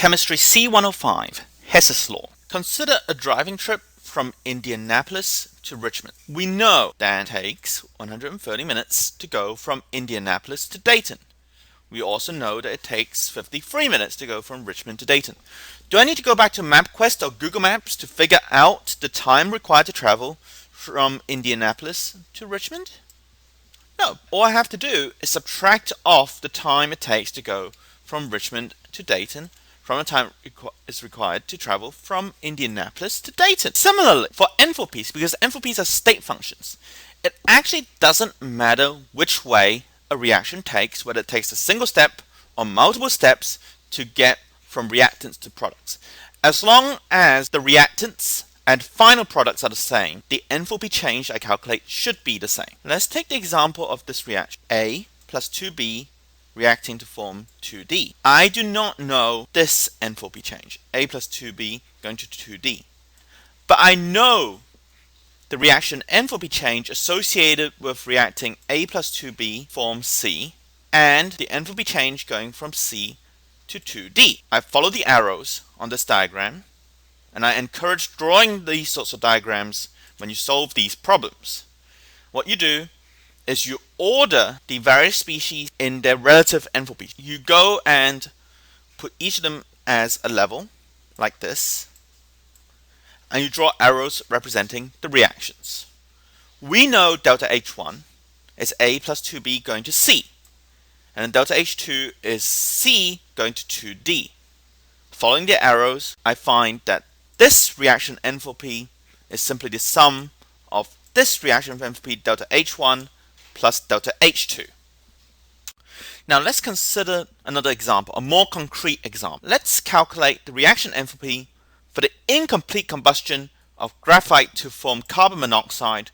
Chemistry C105, Hess's Law. Consider a driving trip from Indianapolis to Richmond. We know that it takes 130 minutes to go from Indianapolis to Dayton. We also know that it takes 53 minutes to go from Richmond to Dayton. Do I need to go back to MapQuest or Google Maps to figure out the time required to travel from Indianapolis to Richmond? No. All I have to do is subtract off the time it takes to go from Richmond to Dayton from the time is required to travel from Indianapolis to Dayton. Similarly, for enthalpies, because enthalpies are state functions, it actually doesn't matter which way a reaction takes, whether it takes a single step or multiple steps to get from reactants to products. As long as the reactants and final products are the same, the enthalpy change I calculate should be the same. Let's take the example of this reaction. A plus 2B reacting to form 2D. I do not know this enthalpy change, A plus 2B going to 2D. But I know the reaction enthalpy change associated with reacting A plus 2B form C and the enthalpy change going from C to 2D. I follow the arrows on this diagram, and I encourage drawing these sorts of diagrams when you solve these problems. What you do is you order the various species in their relative enthalpy. You go and put each of them as a level, like this, and you draw arrows representing the reactions. We know delta H1 is A plus 2B going to C, and then delta H2 is C going to 2D. Following the arrows, I find that this reaction enthalpy is simply the sum of this reaction enthalpy delta H1 plus delta H2. Now let's consider another example, a more concrete example. Let's calculate the reaction enthalpy for the incomplete combustion of graphite to form carbon monoxide,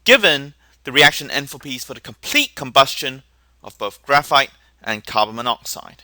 given the reaction enthalpies for the complete combustion of both graphite and carbon monoxide.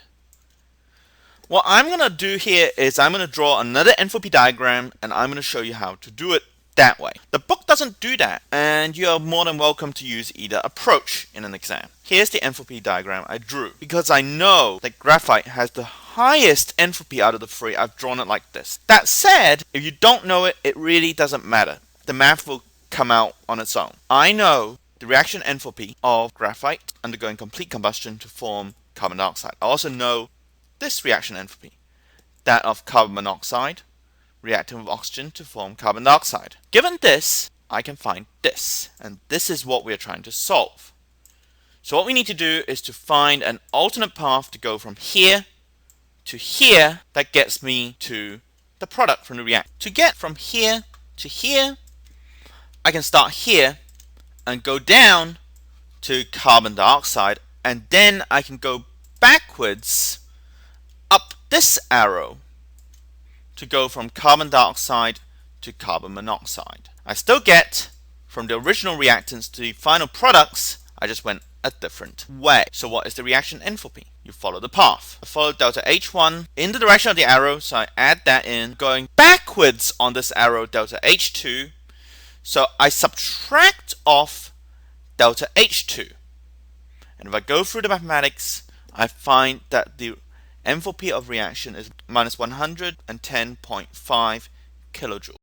What I'm going to do here is I'm going to draw another enthalpy diagram, and I'm going to show you how to do it that way. The book doesn't do that, and you are more than welcome to use either approach in an exam. Here's the enthalpy diagram I drew. Because I know that graphite has the highest enthalpy out of the three, I've drawn it like this. That said, if you don't know it, it really doesn't matter. The math will come out on its own. I know the reaction enthalpy of graphite undergoing complete combustion to form carbon dioxide. I also know this reaction enthalpy, that of carbon monoxide reacting with oxygen to form carbon dioxide. Given this, I can find this, and this is what we're trying to solve. So what we need to do is to find an alternate path to go from here to here that gets me to the product from the reactor. To get from here to here, I can start here and go down to carbon dioxide, and then I can go backwards up this arrow to go from carbon dioxide to carbon monoxide. I still get from the original reactants to the final products, I just went a different way. So what is the reaction enthalpy? You follow the path. I follow delta H1 in the direction of the arrow, so I add that in. Going backwards on this arrow, delta H2, so I subtract off delta H2. And if I go through the mathematics, I find that the enthalpy of reaction is minus 110.5 kilojoules.